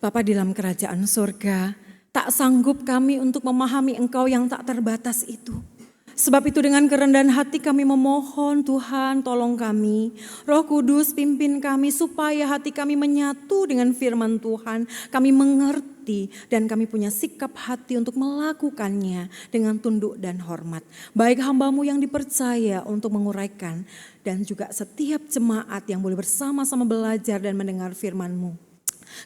Bapa di dalam kerajaan surga, tak sanggup kami untuk memahami Engkau yang tak terbatas itu. Sebab itu dengan kerendahan hati kami memohon, Tuhan tolong kami. Roh Kudus pimpin kami supaya hati kami menyatu dengan firman Tuhan. Kami mengerti dan kami punya sikap hati untuk melakukannya dengan tunduk dan hormat. Baik hamba-Mu yang dipercaya untuk menguraikan dan juga setiap jemaat yang boleh bersama-sama belajar dan mendengar firman-Mu.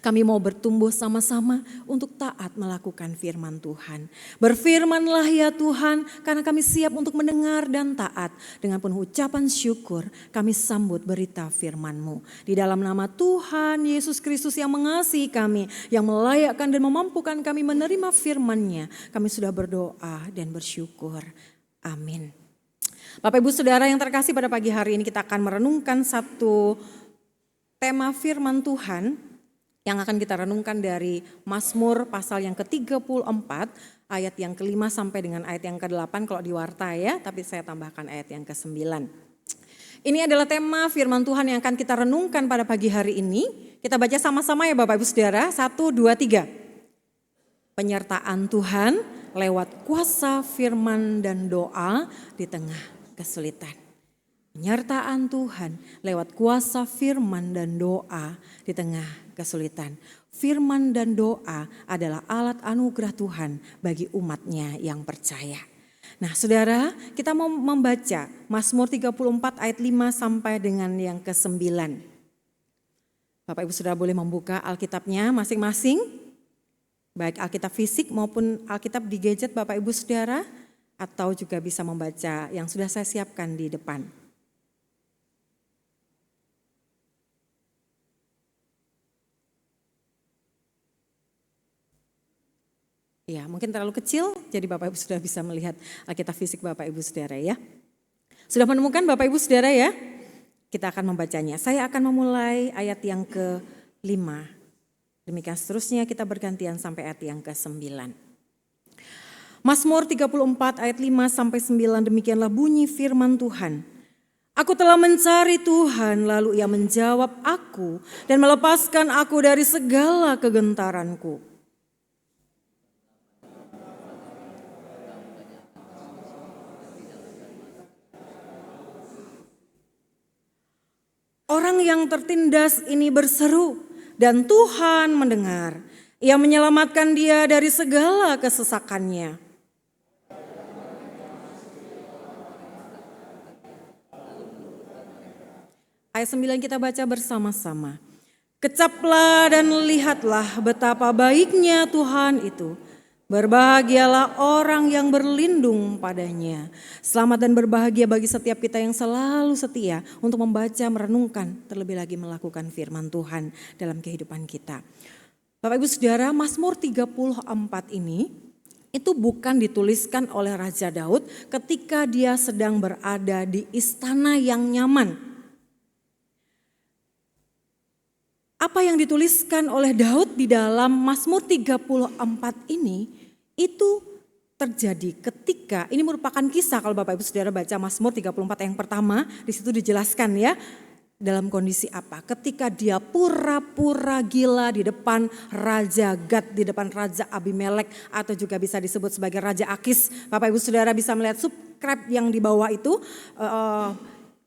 Kami mau bertumbuh sama-sama untuk taat melakukan firman Tuhan. Berfirmanlah ya Tuhan, karena kami siap untuk mendengar dan taat. Dengan penuh ucapan syukur kami sambut berita firman-Mu. Di dalam nama Tuhan Yesus Kristus yang mengasihi kami, yang melayakkan dan memampukan kami menerima firman-Nya, kami sudah berdoa dan bersyukur. Amin. Bapak Ibu Saudara yang terkasih, pada pagi hari ini kita akan merenungkan satu tema firman Tuhan yang akan kita renungkan dari Mazmur pasal yang ke-34 ayat yang ke-5 sampai dengan ayat yang ke-8 kalau di warta ya, tapi saya tambahkan ayat yang ke-9. Ini adalah tema firman Tuhan yang akan kita renungkan pada pagi hari ini. Kita baca sama-sama ya Bapak Ibu Saudara, 1, 2, 3. Penyertaan Tuhan lewat kuasa firman dan doa di tengah kesulitan. Penyertaan Tuhan lewat kuasa firman dan doa di tengah kesulitan. Firman dan doa adalah alat anugerah Tuhan bagi umatnya yang percaya. Nah saudara, kita mau membaca Mazmur 34 ayat 5 sampai dengan yang ke-9. Bapak Ibu Saudara boleh membuka Alkitabnya masing-masing. Baik Alkitab fisik maupun Alkitab di gadget Bapak Ibu Saudara. Atau juga bisa membaca yang sudah saya siapkan di depan. Ya, mungkin terlalu kecil, jadi Bapak Ibu sudah bisa melihat Alkitab fisik Bapak Ibu Saudara ya. Sudah menemukan Bapak Ibu Saudara ya? Kita akan membacanya. Saya akan memulai ayat yang ke-5. Demikian seterusnya kita bergantian sampai ayat yang ke-9. Mazmur 34 ayat 5 sampai 9, demikianlah bunyi firman Tuhan. Aku telah mencari Tuhan, lalu Ia menjawab aku dan melepaskan aku dari segala kegentaranku. Orang yang tertindas ini berseru dan Tuhan mendengar. Ia menyelamatkan dia dari segala kesesakannya. Ayat 9 kita baca bersama-sama. Kecaplah dan lihatlah betapa baiknya Tuhan itu. Berbahagialah orang yang berlindung padanya. Selamat dan berbahagia bagi setiap kita yang selalu setia untuk membaca, merenungkan, terlebih lagi melakukan firman Tuhan dalam kehidupan kita. Bapak Ibu Saudara, Mazmur 34 ini itu bukan dituliskan oleh Raja Daud ketika dia sedang berada di istana yang nyaman. Apa yang dituliskan oleh Daud di dalam Mazmur 34 ini itu terjadi ketika, ini merupakan kisah kalau Bapak Ibu Saudara baca Mazmur 34 yang pertama, di situ dijelaskan ya dalam kondisi apa. Ketika dia pura-pura gila di depan Raja Gad, di depan Raja Abimelek atau juga bisa disebut sebagai Raja Akis. Bapak Ibu Saudara bisa melihat subscribe yang di bawah itu.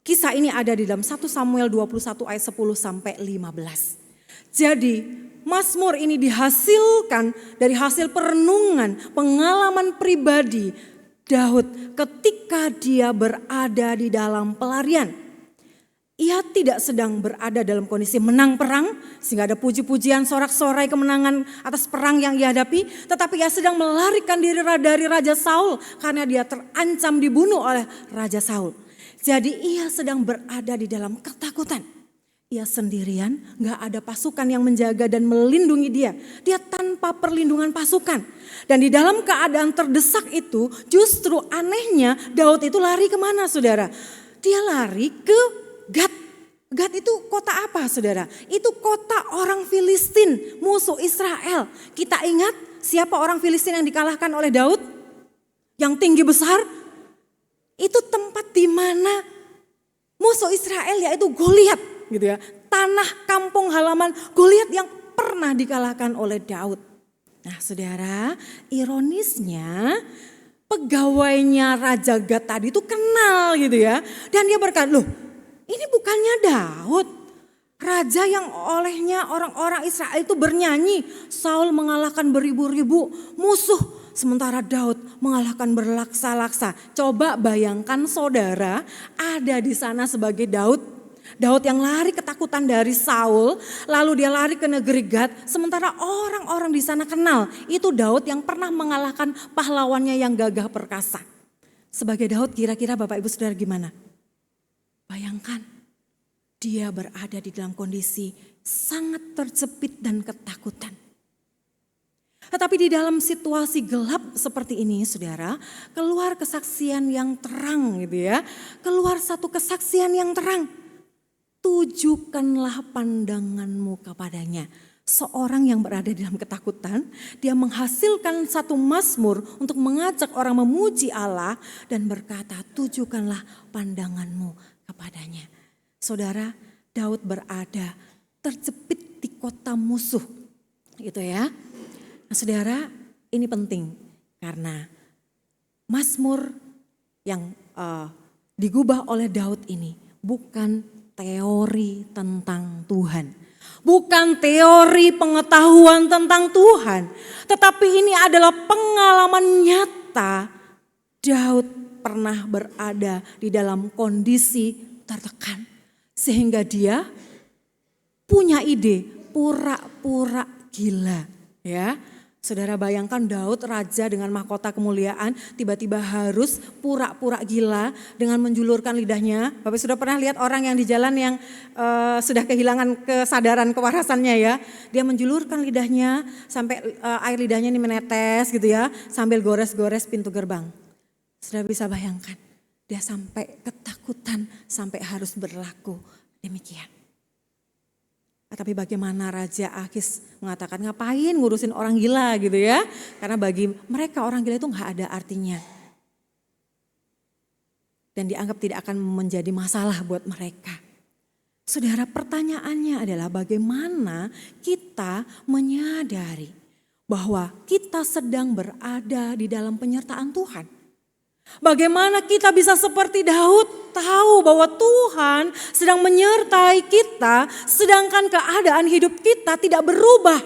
Kisah ini ada di dalam 1 Samuel 21 ayat 10 sampai 15. Jadi Mazmur ini dihasilkan dari hasil perenungan, pengalaman pribadi Daud ketika dia berada di dalam pelarian. Ia tidak sedang berada dalam kondisi menang perang sehingga ada puji-pujian sorak-sorai kemenangan atas perang yang ia hadapi. Tetapi ia sedang melarikan diri dari Raja Saul karena dia terancam dibunuh oleh Raja Saul. Jadi ia sedang berada di dalam ketakutan. Ia sendirian, gak ada pasukan yang menjaga dan melindungi dia. Dia tanpa perlindungan pasukan. Dan di dalam keadaan terdesak itu justru anehnya Daud itu lari kemana saudara? Dia lari ke Gad. Gad itu kota apa saudara? Itu kota orang Filistin, musuh Israel. Kita ingat siapa orang Filistin yang dikalahkan oleh Daud? Yang tinggi besar? Itu tempat di mana musuh Israel yaitu Goliat. Gitu ya, tanah kampung halaman Goliat yang pernah dikalahkan oleh Daud. Nah saudara, ironisnya pegawainya Raja Gad tadi itu kenal gitu ya. Dan dia berkata, loh ini bukannya Daud. Raja yang olehnya orang-orang Israel itu bernyanyi, Saul mengalahkan beribu-ribu musuh. Sementara Daud mengalahkan berlaksa-laksa. Coba bayangkan saudara ada di sana sebagai Daud. Daud yang lari ketakutan dari Saul, lalu dia lari ke negeri Gad. Sementara orang-orang di sana kenal, itu Daud yang pernah mengalahkan pahlawannya yang gagah perkasa. Sebagai Daud kira-kira Bapak Ibu Saudara gimana? Bayangkan, dia berada di dalam kondisi sangat terjepit dan ketakutan. Tetapi di dalam situasi gelap seperti ini saudara, keluar kesaksian yang terang gitu ya. Keluar satu kesaksian yang terang. Tujukanlah pandanganmu kepadanya. Seorang yang berada di dalam ketakutan, dia menghasilkan satu mazmur untuk mengajak orang memuji Allah dan berkata, tujukanlah pandanganmu kepadanya. Saudara, Daud berada terjepit di kota musuh. Gitu ya. Nah, saudara, ini penting karena mazmur yang digubah oleh Daud ini bukan teori tentang Tuhan. Bukan teori pengetahuan tentang Tuhan. Tetapi ini adalah pengalaman nyata. Daud pernah berada di dalam kondisi tertekan. Sehingga dia punya ide pura-pura gila. Ya, saudara bayangkan Daud raja dengan mahkota kemuliaan tiba-tiba harus pura-pura gila dengan menjulurkan lidahnya. Bapak sudah pernah lihat orang yang di jalan yang sudah kehilangan kesadaran kewarasannya ya. Dia menjulurkan lidahnya sampai air lidahnya ini menetes gitu ya. Sambil gores-gores pintu gerbang. Sudah bisa bayangkan dia sampai ketakutan sampai harus berlaku demikian. Tapi bagaimana Raja Akis mengatakan ngapain ngurusin orang gila gitu ya. Karena bagi mereka orang gila itu gak ada artinya. Dan dianggap tidak akan menjadi masalah buat mereka. Saudara, pertanyaannya adalah bagaimana kita menyadari bahwa kita sedang berada di dalam penyertaan Tuhan. Bagaimana kita bisa seperti Daud tahu bahwa Tuhan sedang menyertai kita sedangkan keadaan hidup kita tidak berubah.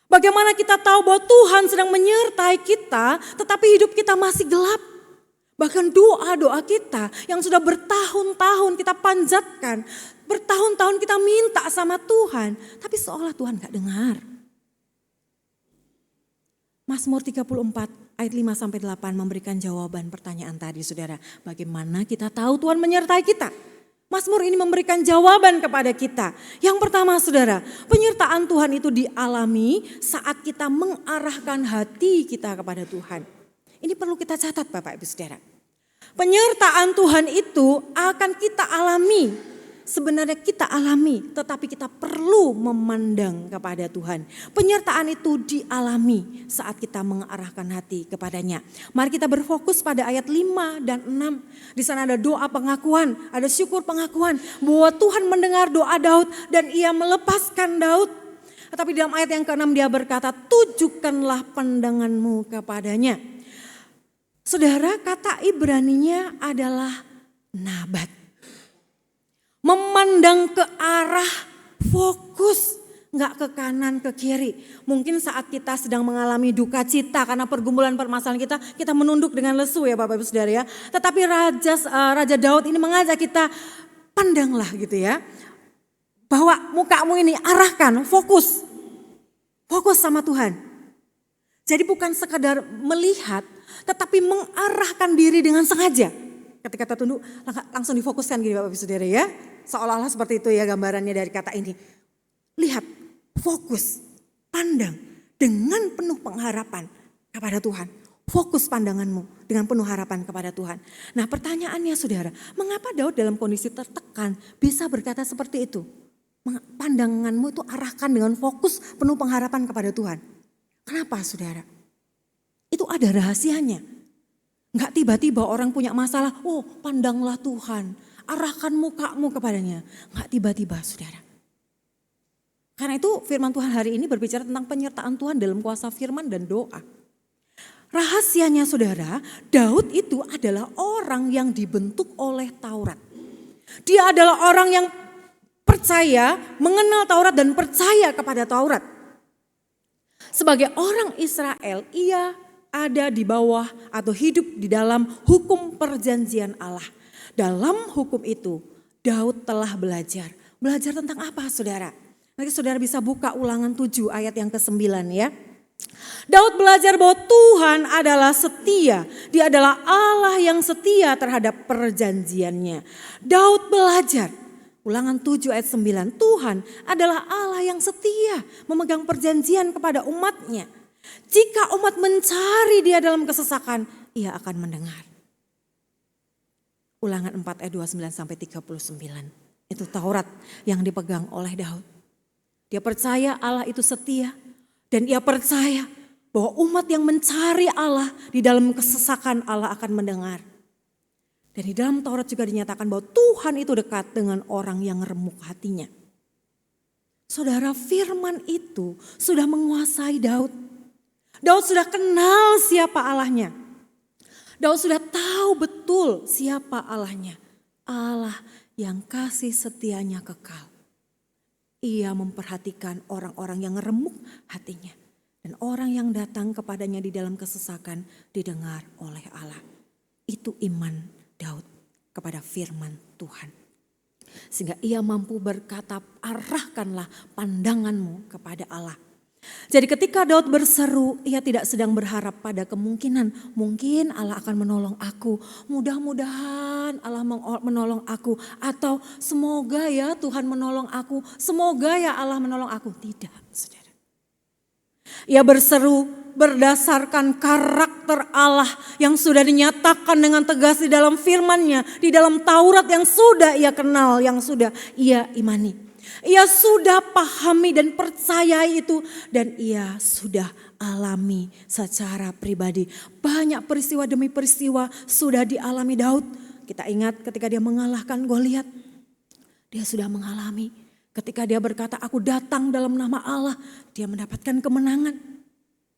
Bagaimana kita tahu bahwa Tuhan sedang menyertai kita tetapi hidup kita masih gelap. Bahkan doa-doa kita yang sudah bertahun-tahun kita panjatkan, bertahun-tahun kita minta sama Tuhan, tapi seolah Tuhan gak dengar. Mazmur 34 ayat 5-8 memberikan jawaban pertanyaan tadi saudara. Bagaimana kita tahu Tuhan menyertai kita? Mazmur ini memberikan jawaban kepada kita. Yang pertama saudara, penyertaan Tuhan itu dialami saat kita mengarahkan hati kita kepada Tuhan. Ini perlu kita catat Bapak Ibu Saudara. Penyertaan Tuhan itu akan kita alami. Sebenarnya kita alami, tetapi kita perlu memandang kepada Tuhan. Penyertaan itu dialami saat kita mengarahkan hati kepadanya. Mari kita berfokus pada ayat 5 dan 6. Di sana ada doa pengakuan, ada syukur pengakuan bahwa Tuhan mendengar doa Daud dan ia melepaskan Daud. Tetapi dalam ayat yang ke-6 dia berkata, tujukanlah pandanganmu kepadanya. Saudara, kata Ibraninya adalah nabat. Memandang ke arah, fokus, nggak ke kanan, ke kiri. Mungkin saat kita sedang mengalami duka cita karena pergumulan permasalahan kita menunduk dengan lesu ya Bapak Ibu Saudara ya. Tetapi Raja Daud ini mengajak kita pandanglah gitu ya. Bahwa mukamu ini arahkan, fokus sama Tuhan. Jadi bukan sekadar melihat, tetapi mengarahkan diri dengan sengaja. Ketika kita tunduk langsung difokuskan gini Bapak Ibu Saudara ya. Seolah-olah seperti itu ya gambarannya dari kata ini. Lihat, fokus, pandang dengan penuh pengharapan kepada Tuhan. Fokus pandanganmu dengan penuh harapan kepada Tuhan. Nah pertanyaannya saudara, mengapa Daud dalam kondisi tertekan bisa berkata seperti itu? Pandanganmu itu arahkan dengan fokus penuh pengharapan kepada Tuhan. Kenapa saudara? Itu ada rahasianya. Enggak tiba-tiba orang punya masalah, oh pandanglah Tuhan, arahkan mukamu kepadanya. Enggak tiba-tiba saudara. Karena itu firman Tuhan hari ini berbicara tentang penyertaan Tuhan dalam kuasa firman dan doa. Rahasianya saudara, Daud itu adalah orang yang dibentuk oleh Taurat. Dia adalah orang yang percaya, mengenal Taurat dan percaya kepada Taurat. Sebagai orang Israel, ia ada di bawah atau hidup di dalam hukum perjanjian Allah. Dalam hukum itu, Daud telah belajar. Belajar tentang apa saudara? Nanti saudara bisa buka Ulangan 7 ayat yang ke-9 ya. Daud belajar bahwa Tuhan adalah setia. Dia adalah Allah yang setia terhadap perjanjiannya. Daud belajar, Ulangan 7 ayat 9, Tuhan adalah Allah yang setia memegang perjanjian kepada umatnya. Jika umat mencari dia dalam kesesakan, ia akan mendengar. Ulangan 4 ayat 29 sampai 39. Itu Taurat yang dipegang oleh Daud. Dia percaya Allah itu setia. Dan ia percaya bahwa umat yang mencari Allah di dalam kesesakan Allah akan mendengar. Dan di dalam Taurat juga dinyatakan bahwa Tuhan itu dekat dengan orang yang remuk hatinya. Saudara, firman itu sudah menguasai Daud. Daud sudah kenal siapa Allahnya. Daud sudah tahu betul siapa Allahnya. Allah yang kasih setianya kekal. Ia memperhatikan orang-orang yang remuk hatinya. Dan orang yang datang kepadanya di dalam kesesakan didengar oleh Allah. Itu iman Daud kepada firman Tuhan. Sehingga ia mampu berkata, arahkanlah pandanganmu kepada Allah. Jadi ketika Daud berseru, ia tidak sedang berharap pada kemungkinan mungkin Allah akan menolong aku. Mudah-mudahan Allah menolong aku. Atau semoga ya Tuhan menolong aku. Semoga ya Allah menolong aku. Tidak, saudara. Ia berseru berdasarkan karakter Allah yang sudah dinyatakan dengan tegas di dalam firman-Nya. Di dalam Taurat yang sudah ia kenal, yang sudah ia imani. Ia sudah pahami dan percayai itu dan ia sudah alami secara pribadi. Banyak peristiwa demi peristiwa sudah dialami Daud. Kita ingat ketika dia mengalahkan Goliat. Dia sudah mengalami ketika dia berkata aku datang dalam nama Allah. Dia mendapatkan kemenangan.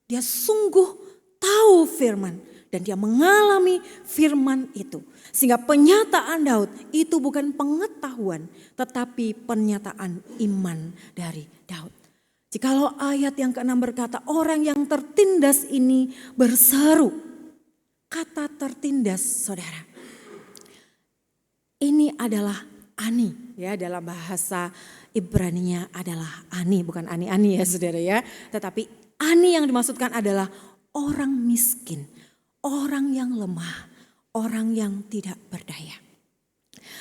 Dia sungguh tahu firman dan dia mengalami firman itu. Sehingga penyataan Daud itu bukan pengetahuan tetapi pernyataan iman dari Daud. Jikalau ayat yang ke-6 berkata orang yang tertindas ini berseru. Kata tertindas saudara. Ini adalah ani ya, dalam bahasa Ibrani-nya adalah ani, bukan ani-ani ya saudara ya. Tetapi ani yang dimaksudkan adalah orang miskin, orang yang lemah, orang yang tidak berdaya.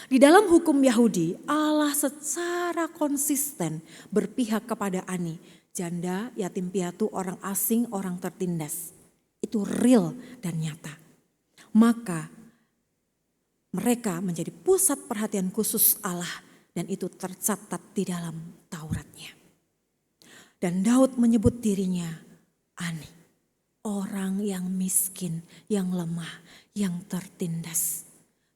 Di dalam hukum Yahudi, Allah secara konsisten berpihak kepada ani, janda, yatim piatu, orang asing, orang tertindas. Itu real dan nyata. Maka mereka menjadi pusat perhatian khusus Allah dan itu tercatat di dalam Tauratnya. Dan Daud menyebut dirinya ani, orang yang miskin, yang lemah, yang tertindas.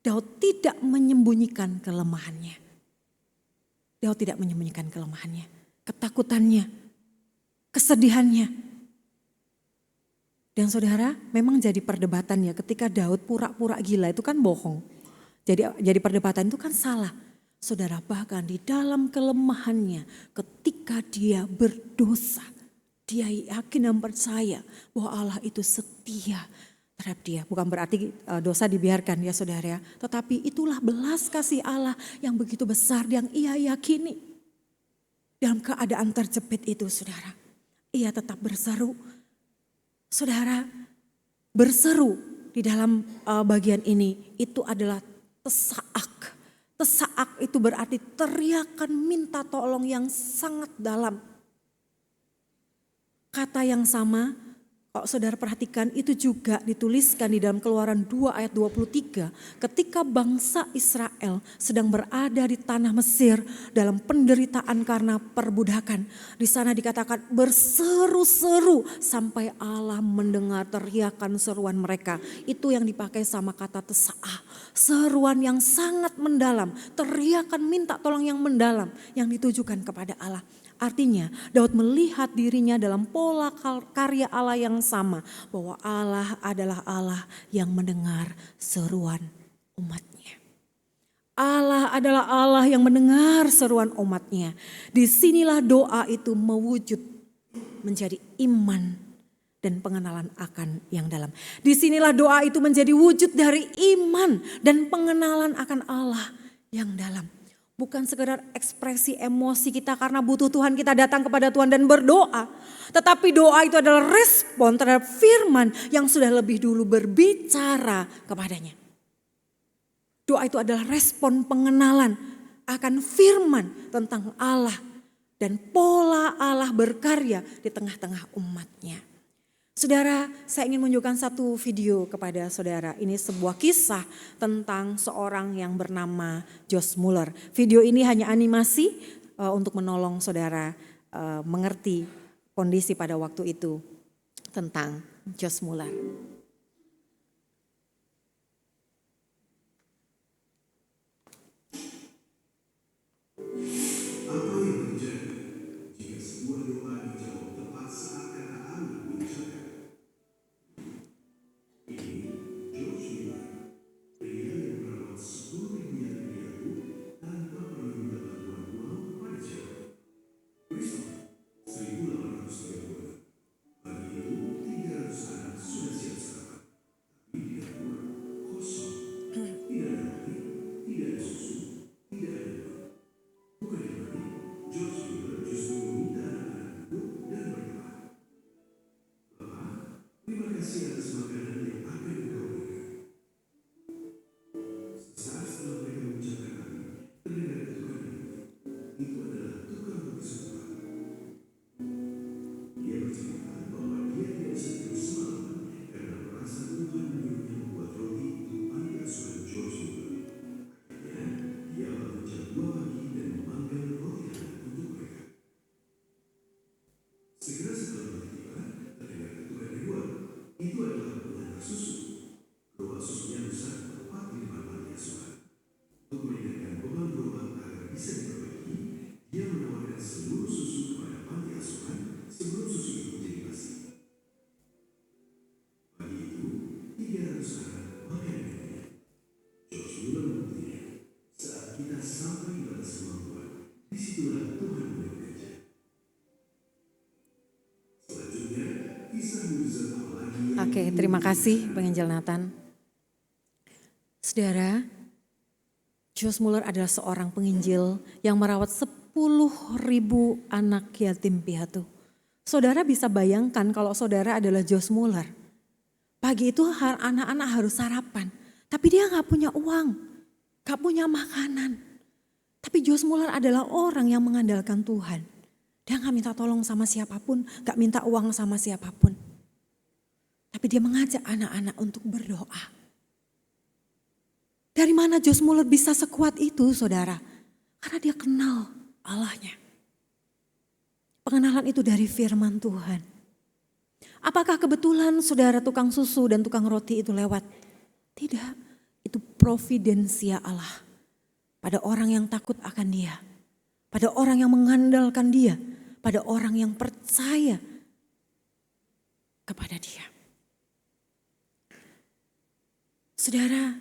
Daud tidak menyembunyikan kelemahannya. Daud tidak menyembunyikan kelemahannya, ketakutannya, kesedihannya. Dan saudara, memang jadi perdebatan ya ketika Daud pura-pura gila itu kan bohong. Jadi perdebatan itu kan salah. Saudara, bahkan di dalam kelemahannya ketika dia berdosa, dia yakin dan percaya bahwa Allah itu setia terhadap dia. Bukan berarti dosa dibiarkan ya saudara ya. Tetapi itulah belas kasih Allah yang begitu besar yang ia yakini. Dalam keadaan terjepit itu saudara. Ia tetap berseru. Saudara berseru di dalam bagian ini itu adalah tesaak. Tesaak itu berarti teriakan minta tolong yang sangat dalam. Kata yang sama, kalau saudara perhatikan itu juga dituliskan di dalam Keluaran 2 ayat 23. Ketika bangsa Israel sedang berada di tanah Mesir dalam penderitaan karena perbudakan. Di sana dikatakan berseru-seru sampai Allah mendengar teriakan seruan mereka. Itu yang dipakai sama kata tesa'ah. Seruan yang sangat mendalam, teriakan minta tolong yang mendalam yang ditujukan kepada Allah. Artinya Daud melihat dirinya dalam pola karya Allah yang sama. Bahwa Allah adalah Allah yang mendengar seruan umatnya. Allah adalah Allah yang mendengar seruan umatnya. Disinilah doa itu mewujud menjadi iman dan pengenalan akan yang dalam. Disinilah doa itu menjadi wujud dari iman dan pengenalan akan Allah yang dalam. Bukan sekedar ekspresi emosi kita karena butuh Tuhan kita datang kepada Tuhan dan berdoa. Tetapi doa itu adalah respon terhadap firman yang sudah lebih dulu berbicara kepadanya. Doa itu adalah respon pengenalan akan firman tentang Allah. Dan pola Allah berkarya di tengah-tengah umatnya. Saudara, saya ingin menunjukkan satu video kepada saudara. Ini sebuah kisah tentang seorang yang bernama Josh Muller. Video ini hanya animasi untuk menolong saudara mengerti kondisi pada waktu itu tentang Josh Muller. Oke, terima kasih Penginjil Nathan. Saudara, Josh Muller adalah seorang penginjil yang merawat 10.000 anak yatim piatu. Saudara bisa bayangkan kalau saudara adalah Josh Muller. Pagi itu anak-anak harus sarapan, tapi dia gak punya uang, gak punya makanan. Tapi Josh Muller adalah orang yang mengandalkan Tuhan. Dia gak minta tolong sama siapapun, gak minta uang sama siapapun. Tapi dia mengajak anak-anak untuk berdoa. Dari mana Josh Muller bisa sekuat itu saudara? Karena dia kenal Allahnya. Pengenalan itu dari firman Tuhan. Apakah kebetulan saudara tukang susu dan tukang roti itu lewat? Tidak, itu providensia Allah. Pada orang yang takut akan dia. Pada orang yang mengandalkan dia. Pada orang yang percaya kepada dia. Saudara,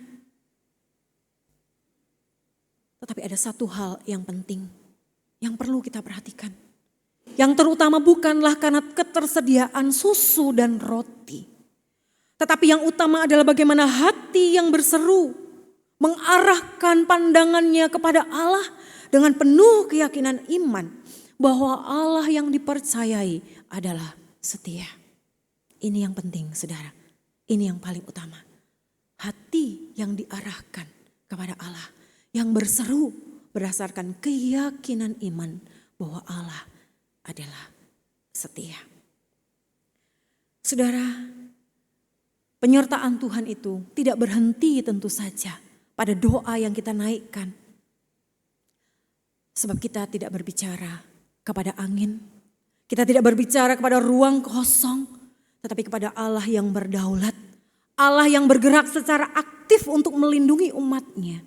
tetapi ada satu hal yang penting yang perlu kita perhatikan. Yang terutama bukanlah karena ketersediaan susu dan roti. Tetapi yang utama adalah bagaimana hati yang berseru mengarahkan pandangannya kepada Allah dengan penuh keyakinan iman bahwa Allah yang dipercayai adalah setia. Ini yang penting saudara, ini yang paling utama. Hati yang diarahkan kepada Allah, yang berseru berdasarkan keyakinan iman bahwa Allah adalah setia. Saudara, penyertaan Tuhan itu tidak berhenti tentu saja pada doa yang kita naikkan. Sebab kita tidak berbicara kepada angin, kita tidak berbicara kepada ruang kosong, tetapi kepada Allah yang berdaulat. Allah yang bergerak secara aktif untuk melindungi umatnya.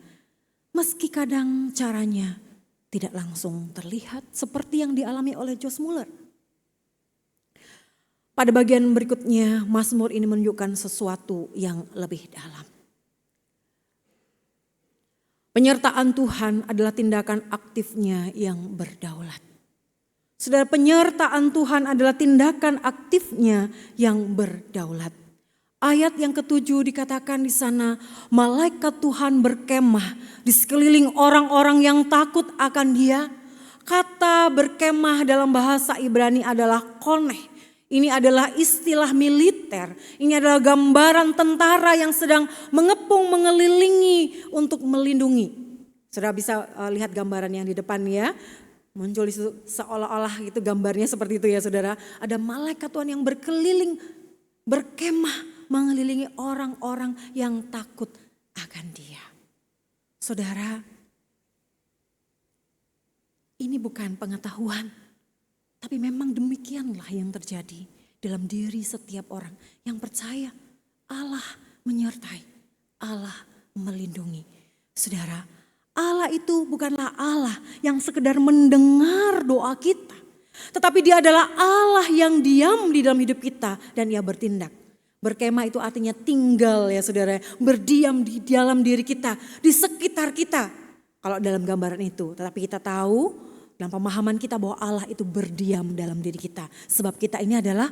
Meski kadang caranya tidak langsung terlihat seperti yang dialami oleh Josh Muller. Pada bagian berikutnya, Mazmur ini menunjukkan sesuatu yang lebih dalam. Penyertaan Tuhan adalah tindakan aktifnya yang berdaulat. Saudara, penyertaan Tuhan adalah tindakan aktifnya yang berdaulat. Ayat yang ke-7 dikatakan di sana, malaikat Tuhan berkemah di sekeliling orang-orang yang takut akan Dia. Kata berkemah dalam bahasa Ibrani adalah koneh. Ini adalah istilah militer. Ini adalah gambaran tentara yang sedang mengepung, mengelilingi untuk melindungi. Saudara bisa lihat gambaran yang di depan ya. Muncul seolah-olah itu gambarnya seperti itu ya saudara. Ada malaikat Tuhan yang berkeliling, berkemah, mengelilingi orang-orang yang takut akan Dia. Saudara, ini bukan pengetahuan, tapi memang demikianlah yang terjadi dalam diri setiap orang yang percaya Allah menyertai, Allah melindungi. Saudara, Allah itu bukanlah Allah yang sekedar mendengar doa kita, tetapi Dia adalah Allah yang diam di dalam hidup kita dan Ia bertindak. Berkemah itu artinya tinggal ya saudara, berdiam di dalam diri kita, di sekitar kita. Kalau dalam gambaran itu, tetapi kita tahu dalam pemahaman kita bahwa Allah itu berdiam dalam diri kita. Sebab kita ini adalah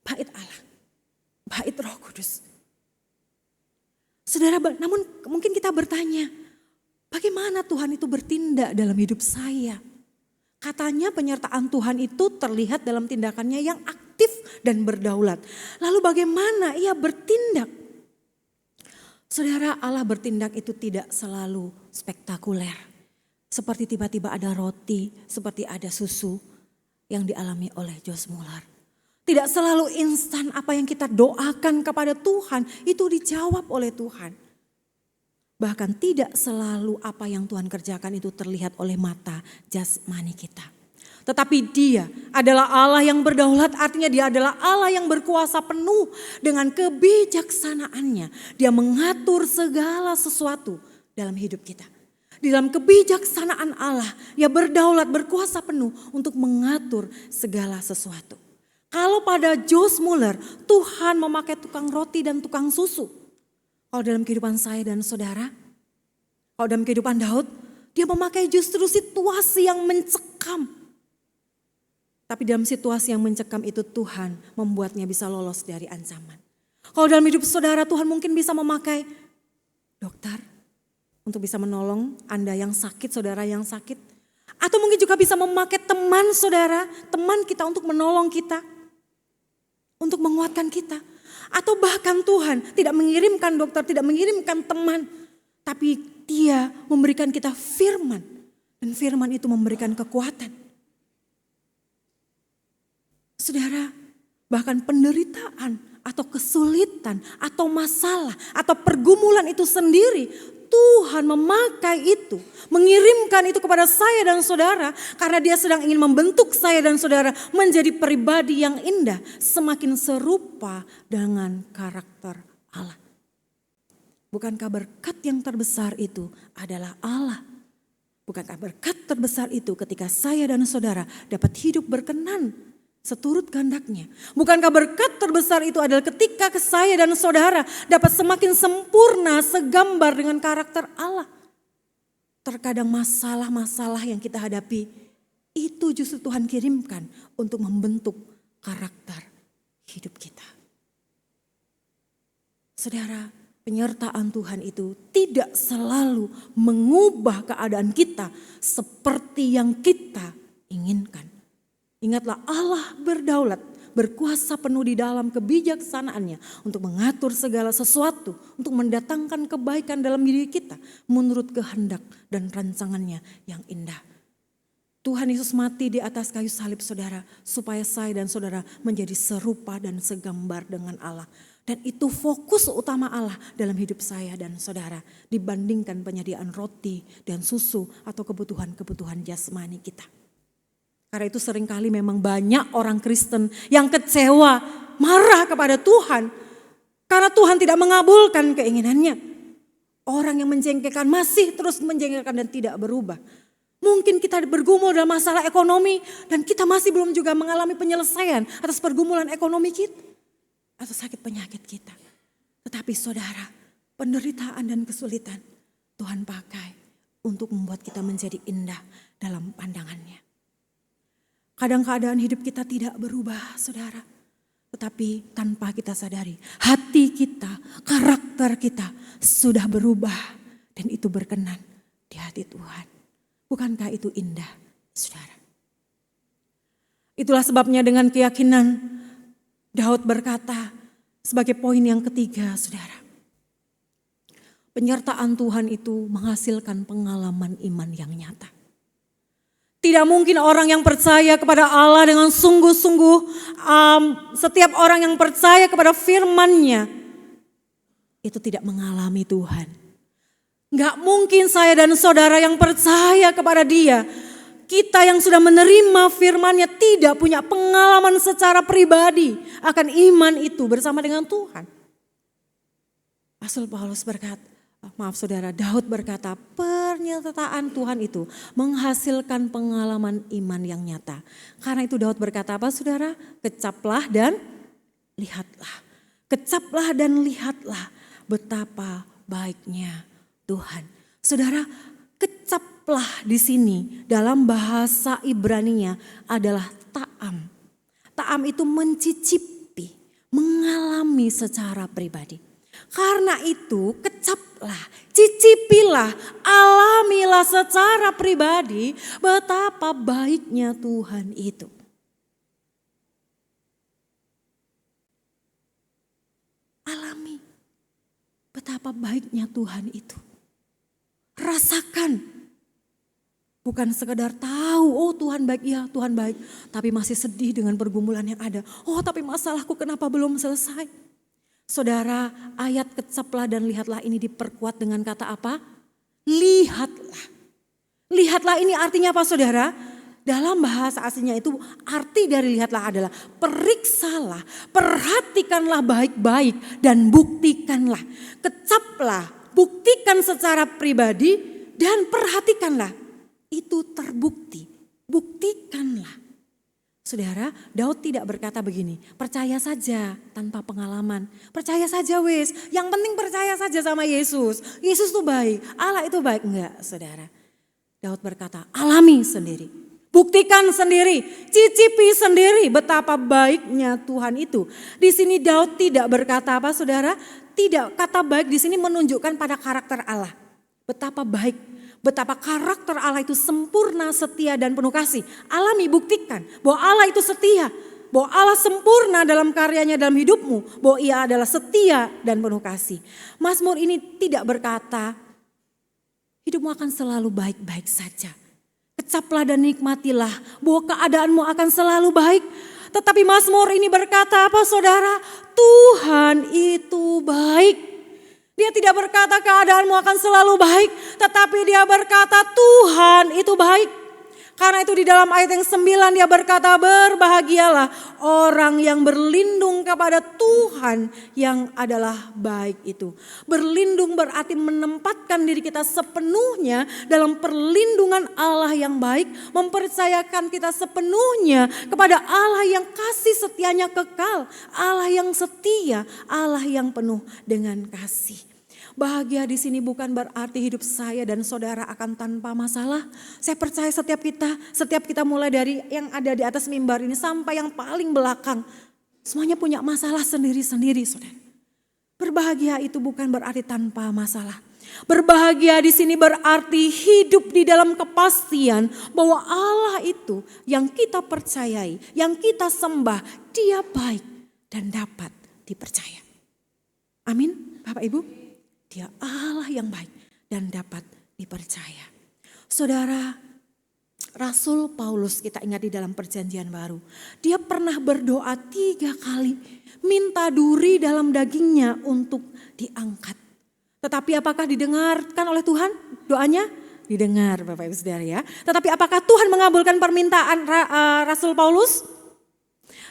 bait Allah, bait Roh Kudus. Saudara, namun mungkin kita bertanya, bagaimana Tuhan itu bertindak dalam hidup saya? Katanya penyertaan Tuhan itu terlihat dalam tindakannya yang aktif dan berdaulat. Lalu bagaimana Ia bertindak? Saudara, Allah bertindak itu tidak selalu spektakuler. Seperti tiba-tiba ada roti, seperti ada susu yang dialami oleh Josh Muller. Tidak selalu instan apa yang kita doakan kepada Tuhan itu dijawab oleh Tuhan. Bahkan tidak selalu apa yang Tuhan kerjakan itu terlihat oleh mata jasmani kita. Tetapi Dia adalah Allah yang berdaulat, artinya Dia adalah Allah yang berkuasa penuh dengan kebijaksanaannya. Dia mengatur segala sesuatu dalam hidup kita. Di dalam kebijaksanaan Allah, Ia berdaulat, berkuasa penuh untuk mengatur segala sesuatu. Kalau pada Josh Muller, Tuhan memakai tukang roti dan tukang susu. Kalau dalam kehidupan saya dan saudara, kalau dalam kehidupan Daud, dia memakai justru situasi yang mencekam. Tapi dalam situasi yang mencekam itu Tuhan membuatnya bisa lolos dari ancaman. Kalau dalam hidup saudara, Tuhan mungkin bisa memakai dokter untuk bisa menolong Anda yang sakit, saudara yang sakit. Atau mungkin juga bisa memakai teman saudara, teman kita untuk menolong kita. Untuk menguatkan kita. Atau bahkan Tuhan tidak mengirimkan dokter, tidak mengirimkan teman. Tapi Dia memberikan kita firman. Dan firman itu memberikan kekuatan. Saudara, bahkan penderitaan atau kesulitan atau masalah atau pergumulan itu sendiri Tuhan memakai itu, mengirimkan itu kepada saya dan saudara karena Dia sedang ingin membentuk saya dan saudara menjadi pribadi yang indah, semakin serupa dengan karakter Allah. Bukankah berkat yang terbesar itu adalah Allah? Bukankah berkat terbesar itu ketika saya dan saudara dapat hidup berkenan seturut kehendaknya? Bukankah berkat terbesar itu adalah ketika saya dan saudara dapat semakin sempurna segambar dengan karakter Allah? Terkadang masalah-masalah yang kita hadapi itu justru Tuhan kirimkan untuk membentuk karakter hidup kita. Saudara, penyertaan Tuhan itu tidak selalu mengubah keadaan kita seperti yang kita inginkan. Ingatlah Allah berdaulat, berkuasa penuh di dalam kebijaksanaannya untuk mengatur segala sesuatu, untuk mendatangkan kebaikan dalam diri kita menurut kehendak dan rancangannya yang indah. Tuhan Yesus mati di atas kayu salib saudara, supaya saya dan saudara menjadi serupa dan segambar dengan Allah. Dan itu fokus utama Allah dalam hidup saya dan saudara dibandingkan penyediaan roti dan susu atau kebutuhan-kebutuhan jasmani kita. Karena itu seringkali memang banyak orang Kristen yang kecewa, marah kepada Tuhan. Karena Tuhan tidak mengabulkan keinginannya. Orang yang menjengkelkan masih terus menjengkelkan dan tidak berubah. Mungkin kita bergumul dalam masalah ekonomi dan kita masih belum juga mengalami penyelesaian atas pergumulan ekonomi kita atau sakit penyakit kita. Tetapi saudara, penderitaan dan kesulitan Tuhan pakai untuk membuat kita menjadi indah dalam pandangannya. Kadang keadaan hidup kita tidak berubah, saudara. Tetapi tanpa kita sadari, hati kita, karakter kita sudah berubah. Dan itu berkenan di hati Tuhan. Bukankah itu indah, saudara? Itulah sebabnya dengan keyakinan Daud berkata sebagai poin yang ketiga, saudara. Penyertaan Tuhan itu menghasilkan pengalaman iman yang nyata. Tidak mungkin orang yang percaya kepada Allah dengan sungguh-sungguh, setiap orang yang percaya kepada firman-Nya itu tidak mengalami Tuhan. Gak mungkin saya dan saudara yang percaya kepada Dia, kita yang sudah menerima firman-Nya tidak punya pengalaman secara pribadi akan iman itu bersama dengan Tuhan. Rasul Paulus berkata, Daud berkata, pernyataan Tuhan itu menghasilkan pengalaman iman yang nyata. Karena itu Daud berkata apa, saudara? Kecaplah dan lihatlah. Kecaplah dan lihatlah betapa baiknya Tuhan. Saudara, kecaplah di sini dalam bahasa Ibrani-nya adalah ta'am. Ta'am itu mencicipi, mengalami secara pribadi. Karena itu kecaplah, cicipilah, alamilah secara pribadi betapa baiknya Tuhan itu. Alami betapa baiknya Tuhan itu. Rasakan, bukan sekedar tahu, oh Tuhan baik, ya Tuhan baik, tapi masih sedih dengan pergumulan yang ada. Oh tapi masalahku kenapa belum selesai? Saudara, ayat kecaplah dan lihatlah ini diperkuat dengan kata apa? Lihatlah. Lihatlah ini artinya apa, saudara? Dalam bahasa aslinya itu arti dari lihatlah adalah periksalah, perhatikanlah baik-baik dan buktikanlah. Kecaplah, buktikan secara pribadi dan perhatikanlah. Itu terbukti, buktikanlah. Saudara, Daud tidak berkata begini, percaya saja tanpa pengalaman. Percaya saja wis, yang penting percaya saja sama Yesus. Yesus itu baik, Allah itu baik. Enggak, saudara. Daud berkata, alami sendiri. Buktikan sendiri, cicipi sendiri betapa baiknya Tuhan itu. Di sini Daud tidak berkata apa, saudara? Tidak, kata baik di sini menunjukkan pada karakter Allah. Betapa baik, betapa karakter Allah itu sempurna, setia dan penuh kasih. Alami, buktikan bahwa Allah itu setia, bahwa Allah sempurna dalam karyanya dalam hidupmu, bahwa Ia adalah setia dan penuh kasih. Mazmur ini tidak berkata hidupmu akan selalu baik-baik saja. Kecaplah dan nikmatilah bahwa keadaanmu akan selalu baik. Tetapi Mazmur ini berkata apa, saudara? Tuhan itu baik. Dia tidak berkata keadaanmu akan selalu baik, tetapi dia berkata Tuhan itu baik. Karena itu di dalam ayat yang 9 dia berkata, berbahagialah orang yang berlindung kepada Tuhan yang adalah baik itu. Berlindung berarti menempatkan diri kita sepenuhnya dalam perlindungan Allah yang baik. Mempercayakan kita sepenuhnya kepada Allah yang kasih setianya kekal. Allah yang setia, Allah yang penuh dengan kasih. Bahagia di sini bukan berarti hidup saya dan saudara akan tanpa masalah. Saya percaya setiap kita mulai dari yang ada di atas mimbar ini sampai yang paling belakang. Semuanya punya masalah sendiri-sendiri, saudara. Berbahagia itu bukan berarti tanpa masalah. Berbahagia di sini berarti hidup di dalam kepastian bahwa Allah itu yang kita percayai, yang kita sembah, Dia baik dan dapat dipercaya. Amin, Bapak Ibu. Dia Allah yang baik dan dapat dipercaya. Saudara, Rasul Paulus kita ingat di dalam perjanjian baru. Dia pernah berdoa 3 kali. Minta duri dalam dagingnya untuk diangkat. Tetapi apakah didengarkan oleh Tuhan doanya? Didengar Bapak Ibu Saudara ya. Tetapi apakah Tuhan mengabulkan permintaan Rasul Paulus?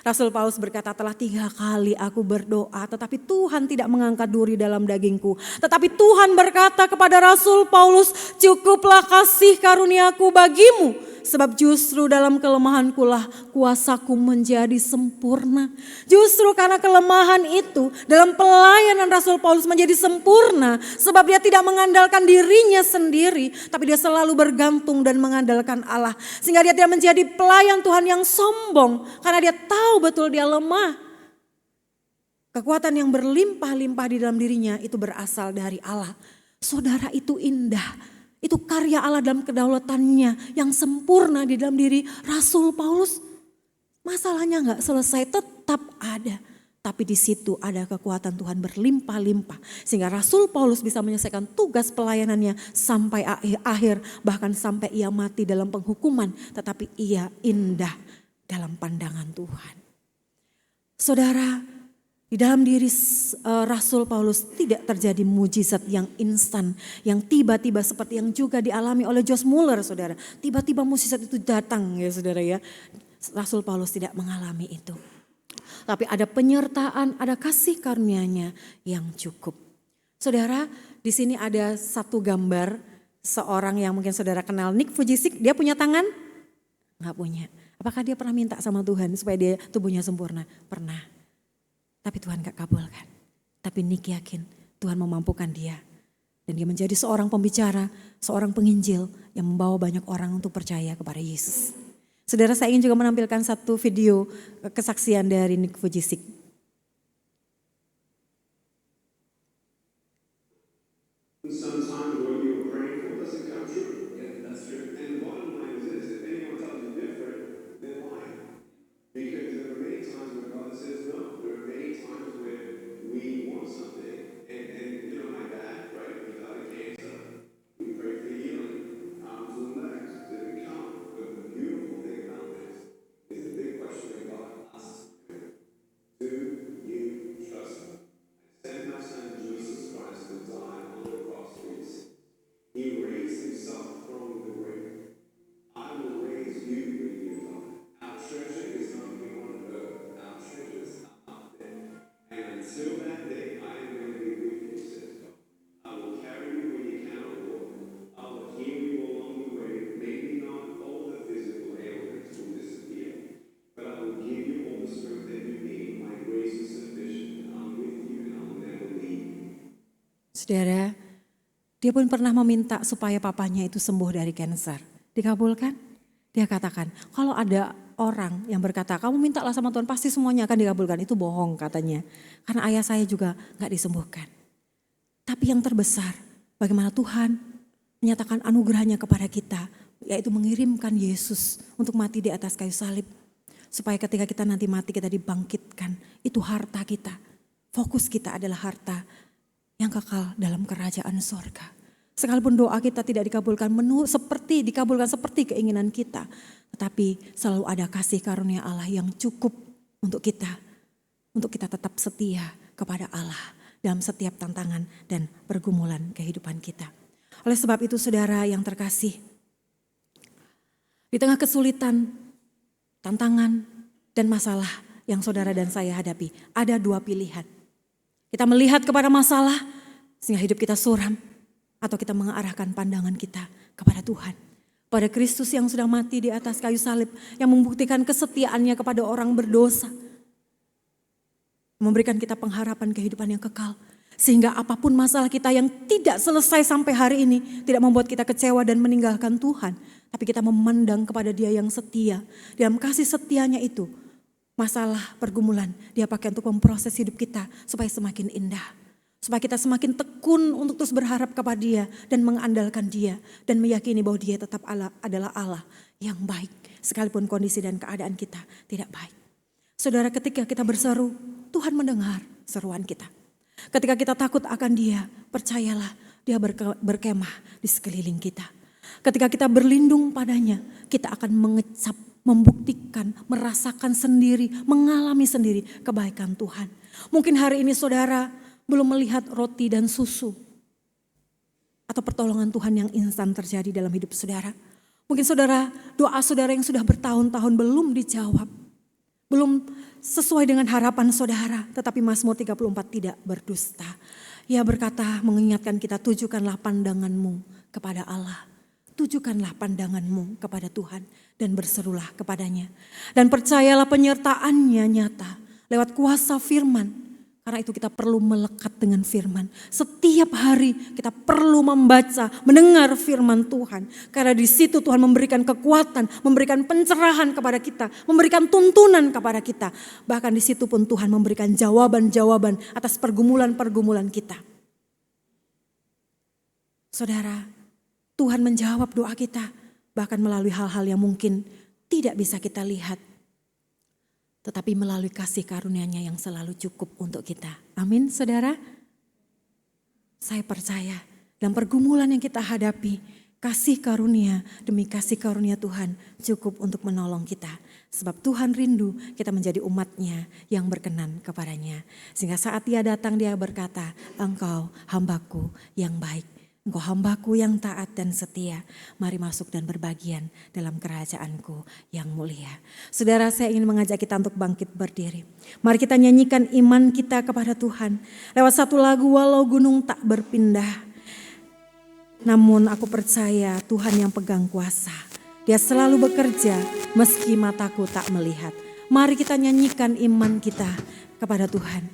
Rasul Paulus berkata, telah 3 kali aku berdoa tetapi Tuhan tidak mengangkat duri dalam dagingku. Tetapi Tuhan berkata kepada Rasul Paulus, cukuplah kasih karuniaku bagimu. Sebab justru dalam kelemahanku lah kuasaku menjadi sempurna. Justru karena kelemahan itu dalam pelayanan Rasul Paulus menjadi sempurna. Sebab dia tidak mengandalkan dirinya sendiri, tapi dia selalu bergantung dan mengandalkan Allah. Sehingga dia tidak menjadi pelayan Tuhan yang sombong, karena dia tahu betul dia lemah. Kekuatan yang berlimpah-limpah di dalam dirinya itu berasal dari Allah. Saudara, itu indah. Itu karya Allah dalam kedaulatannya yang sempurna di dalam diri Rasul Paulus. Masalahnya gak selesai, tetap ada. Tapi di situ ada kekuatan Tuhan berlimpah-limpah. Sehingga Rasul Paulus bisa menyelesaikan tugas pelayanannya sampai akhir. Bahkan sampai ia mati dalam penghukuman. Tetapi ia indah dalam pandangan Tuhan. Saudara, di dalam diri Rasul Paulus tidak terjadi mujizat yang instan, yang tiba-tiba seperti yang juga dialami oleh Josh Muller, saudara. Tiba-tiba mujizat itu datang ya saudara ya. Rasul Paulus tidak mengalami itu. Tapi ada penyertaan, ada kasih karunia-Nya yang cukup. Saudara, di sini ada satu gambar seorang yang mungkin saudara kenal, Nick Vujicic. Dia punya tangan? Enggak punya. Apakah dia pernah minta sama Tuhan supaya dia tubuhnya sempurna? Pernah. Tapi Tuhan gak kabulkan. Tapi Nick yakin Tuhan memampukan dia. Dan dia menjadi seorang pembicara, seorang penginjil yang membawa banyak orang untuk percaya kepada Yesus. Saudara, saya ingin juga menampilkan satu video kesaksian dari Nick Vujicic. Sometimes what you were praying for doesn't come true. Yeah, that's true. And the bottom line is this: if anyone tells you different, they're lying. Because there are many times when God says no. There are many times when we want something, and you know, my dad, right? He died of cancer. We prayed for healing, arms and legs didn't come. But the beautiful thing about this is the big question that God asks: do you trust me? I sent my son Jesus Christ to die on the cross for you. He raised himself from the grave. I will raise you when you die. Our treasure is not here on earth. Our treasure is up there. And until that day, I am going to be with you, says God. I will carry you when you cannot walk. I will heal you along the way. Maybe not all the physical ailments will disappear, but I will give you all the strength that you need. My grace is sufficient. I'm with you and I will never leave you. Saudara, dia pun pernah meminta supaya papanya itu sembuh dari kanker. Dikabulkan? Dia katakan, kalau ada orang yang berkata, kamu mintalah sama Tuhan pasti semuanya akan dikabulkan. Itu bohong katanya. Karena ayah saya juga gak disembuhkan. Tapi yang terbesar, bagaimana Tuhan menyatakan anugerahnya kepada kita. Yaitu mengirimkan Yesus untuk mati di atas kayu salib. Supaya ketika kita nanti mati kita dibangkitkan. Itu harta kita. Fokus kita adalah harta yang kekal dalam kerajaan sorga. Sekalipun doa kita tidak dikabulkan dikabulkan seperti keinginan kita. Tetapi selalu ada kasih karunia Allah yang cukup untuk kita. Untuk kita tetap setia kepada Allah dalam setiap tantangan dan pergumulan kehidupan kita. Oleh sebab itu saudara yang terkasih. Di tengah kesulitan, tantangan dan masalah yang saudara dan saya hadapi. Ada 2 pilihan. Kita melihat kepada masalah sehingga hidup kita suram. Atau kita mengarahkan pandangan kita kepada Tuhan. Pada Kristus yang sudah mati di atas kayu salib. Yang membuktikan kesetiaannya kepada orang berdosa. Memberikan kita pengharapan kehidupan yang kekal. Sehingga apapun masalah kita yang tidak selesai sampai hari ini. Tidak membuat kita kecewa dan meninggalkan Tuhan. Tapi kita memandang kepada Dia yang setia. Dalam kasih setianya itu. Masalah pergumulan Dia pakai untuk memproses hidup kita. Supaya semakin indah. Supaya kita semakin tekun untuk terus berharap kepada Dia dan mengandalkan Dia. Dan meyakini bahwa Dia tetap adalah Allah yang baik. Sekalipun kondisi dan keadaan kita tidak baik. Saudara, ketika kita berseru, Tuhan mendengar seruan kita. Ketika kita takut akan Dia, percayalah Dia berkemah di sekeliling kita. Ketika kita berlindung padanya, kita akan mengecap, membuktikan, merasakan sendiri, mengalami sendiri kebaikan Tuhan. Mungkin hari ini saudara belum melihat roti dan susu. Atau pertolongan Tuhan yang instan terjadi dalam hidup saudara. Mungkin saudara, doa saudara yang sudah bertahun-tahun belum dijawab. belum sesuai dengan harapan saudara, tetapi Mazmur 34 tidak berdusta. Ia berkata, mengingatkan kita, tujukanlah pandanganmu kepada Allah. Tujukanlah pandanganmu kepada Tuhan dan berserulah kepadanya. Dan percayalah penyertaannya nyata lewat kuasa firman. Karena itu kita perlu melekat dengan firman. Setiap hari kita perlu membaca, mendengar firman Tuhan. Karena di situ Tuhan memberikan kekuatan, memberikan pencerahan kepada kita, memberikan tuntunan kepada kita. Bahkan di situ pun Tuhan memberikan jawaban-jawaban atas pergumulan-pergumulan kita. Saudara, Tuhan menjawab doa kita, bahkan melalui hal-hal yang mungkin tidak bisa kita lihat. Tetapi melalui kasih karunia-Nya yang selalu cukup untuk kita. Amin, saudara. Saya percaya dalam pergumulan yang kita hadapi, kasih karunia demi kasih karunia Tuhan cukup untuk menolong kita. Sebab Tuhan rindu kita menjadi umat-Nya yang berkenan kepadanya. Sehingga saat Dia datang, Dia berkata, Engkau hambaku yang baik. Engkau hambaku yang taat dan setia, mari masuk dan berbagian dalam kerajaanku yang mulia. Saudara, saya ingin mengajak kita untuk bangkit berdiri. Mari kita nyanyikan iman kita kepada Tuhan. Lewat satu lagu, walau gunung tak berpindah. Namun aku percaya Tuhan yang pegang kuasa. Dia selalu bekerja meski mataku tak melihat. Mari kita nyanyikan iman kita kepada Tuhan.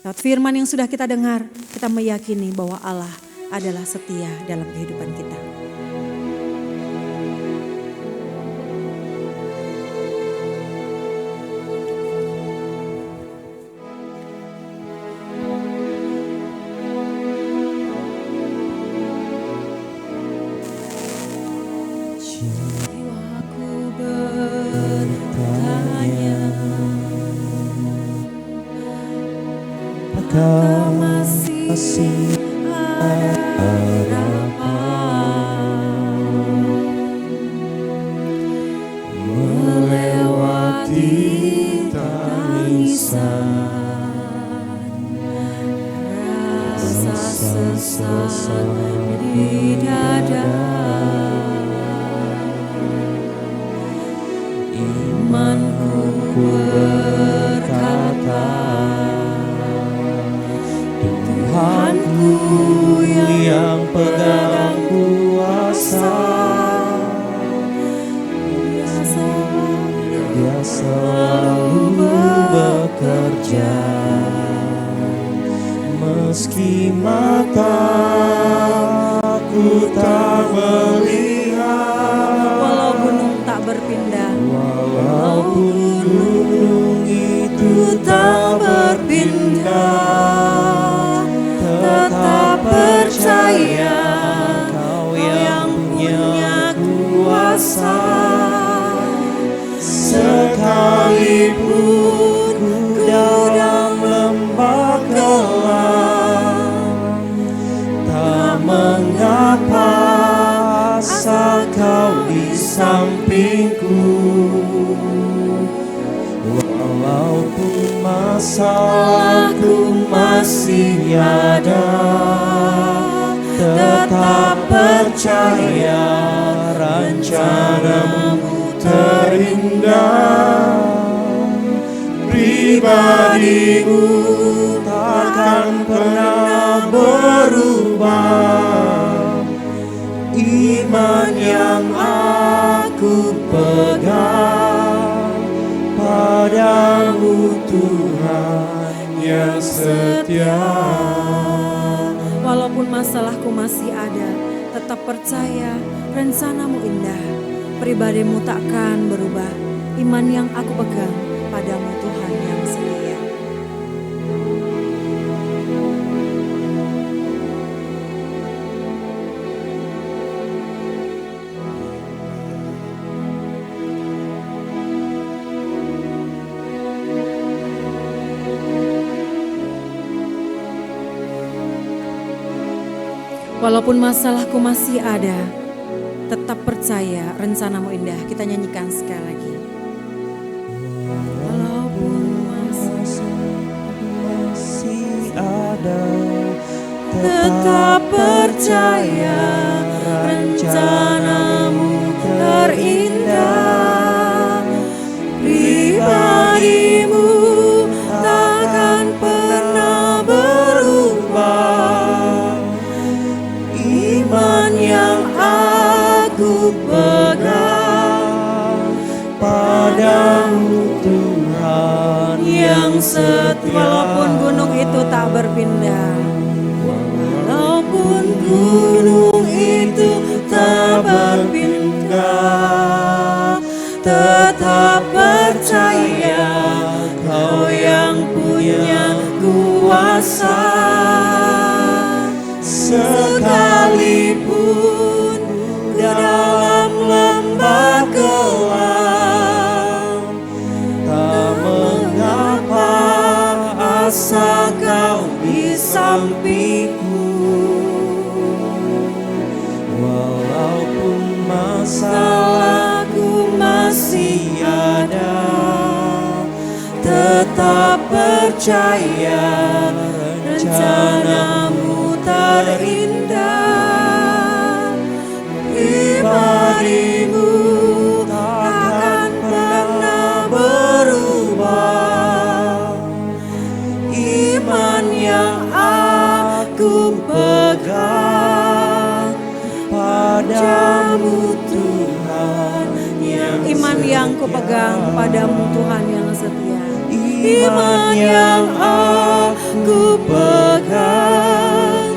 Lewat firman yang sudah kita dengar, kita meyakini bahwa Allah adalah setia dalam kehidupan kita. Jiwaku bertanya, apakah masih melewati tangisan, rasa sesak di dada, imanku berkata, Tuhanku yang pegang kuasa, Dia selalu bekerja, meski mataku tak melihat. Walau gunung tak berpindah, walaupun gunung itu tak berpindah, tetap percaya Kau yang punya kuasa. Sekalipun ku dalam lembah gelap, tak mengapa asal Kau di sampingku. Walaupun masalahku masih ada, tetap percaya rencana-Mu terindah. Pribadiku takkan pernah berubah. Iman yang aku pegang padamu, Tuhan yang setia. Walaupun masalahku masih ada, tetap percaya rencana-Mu indah. Pribadimu takkan berubah, iman yang aku pegang padamu, Tuhan yang setia. Walaupun masalahku masih ada, tetap percaya rencana-Mu indah. Kita nyanyikan sekali lagi. Walaupun masalahku masih ada, tetap percaya rencana-Mu terindah. Pribadi yang setia. Walaupun gunung itu tak berpindah, walaupun gunung itu tak berpindah, tetap percaya Kau yang punya kuasa. Sekalipun dalam lembah gelap, tak mengapa asa Kau di sampingku. Walaupun masalahku masih ada, tetap percaya rencanamu terindah. Pribadimu takkan pernah berubah. Iman yang aku pegang padamu Tuhan yang iman yang ku pegang padamu Tuhan yang setia. Iman yang aku pegang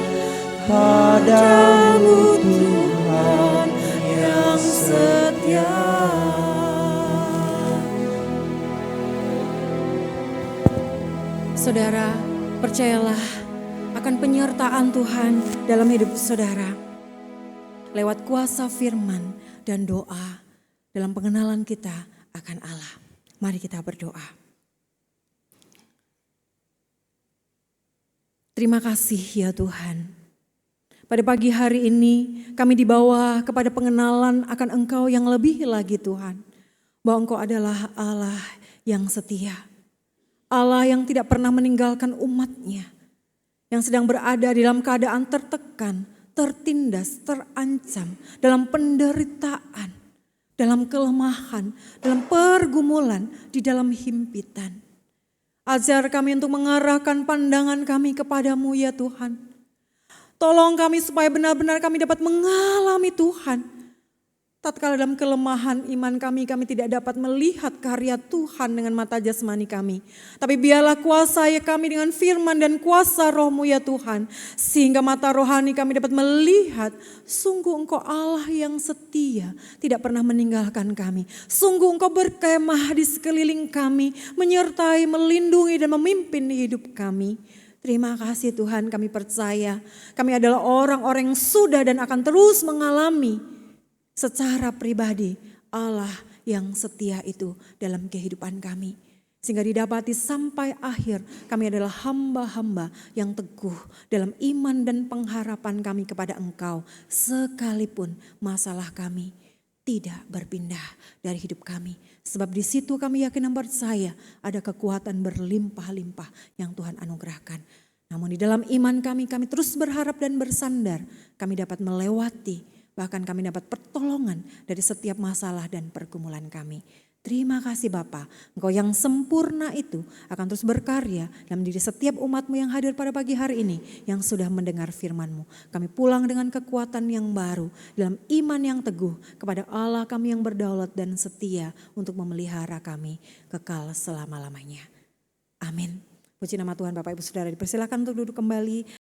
padamu Tuhan yang setia. Saudara, percayalah akan penyertaan Tuhan dalam hidup saudara. Lewat kuasa firman dan doa dalam pengenalan kita akan Allah. Mari kita berdoa. Terima kasih ya Tuhan. Pada pagi hari ini kami dibawa kepada pengenalan akan Engkau yang lebih lagi Tuhan. Bahwa Engkau adalah Allah yang setia. Allah yang tidak pernah meninggalkan umatnya. Yang sedang berada dalam keadaan tertekan, tertindas, terancam. Dalam penderitaan, dalam kelemahan, dalam pergumulan, di dalam himpitan. Ajar kami untuk mengarahkan pandangan kami kepadamu ya Tuhan. Tolong kami supaya benar-benar kami dapat mengalami Tuhan. Tatkala dalam kelemahan iman kami tidak dapat melihat karya Tuhan dengan mata jasmani kami. Tapi biarlah kuasai kami dengan firman dan kuasa roh-Mu ya Tuhan. Sehingga mata rohani kami dapat melihat sungguh Engkau Allah yang setia. Tidak pernah meninggalkan kami. Sungguh Engkau berkemah di sekeliling kami. Menyertai, melindungi dan memimpin hidup kami. Terima kasih Tuhan, kami percaya kami adalah orang-orang yang sudah dan akan terus mengalami secara pribadi Allah yang setia itu dalam kehidupan kami. Sehingga didapati sampai akhir kami adalah hamba-hamba yang teguh dalam iman dan pengharapan kami kepada Engkau. Sekalipun masalah kami tidak berpindah dari hidup kami. Sebab di situ kami yakin dan percaya ada kekuatan berlimpah-limpah yang Tuhan anugerahkan. Namun di dalam iman kami terus berharap dan bersandar. Kami dapat melewati, bahkan kami dapat pertolongan dari setiap masalah dan pergumulan kami. Terima kasih Bapa, Engkau yang sempurna itu akan terus berkarya dalam diri setiap umat-Mu yang hadir pada pagi hari ini, yang sudah mendengar firman-Mu. Kami pulang dengan kekuatan yang baru, dalam iman yang teguh kepada Allah kami yang berdaulat dan setia untuk memelihara kami kekal selama-lamanya. Amin. Puji nama Tuhan. Bapak Ibu Saudara dipersilakan untuk duduk kembali.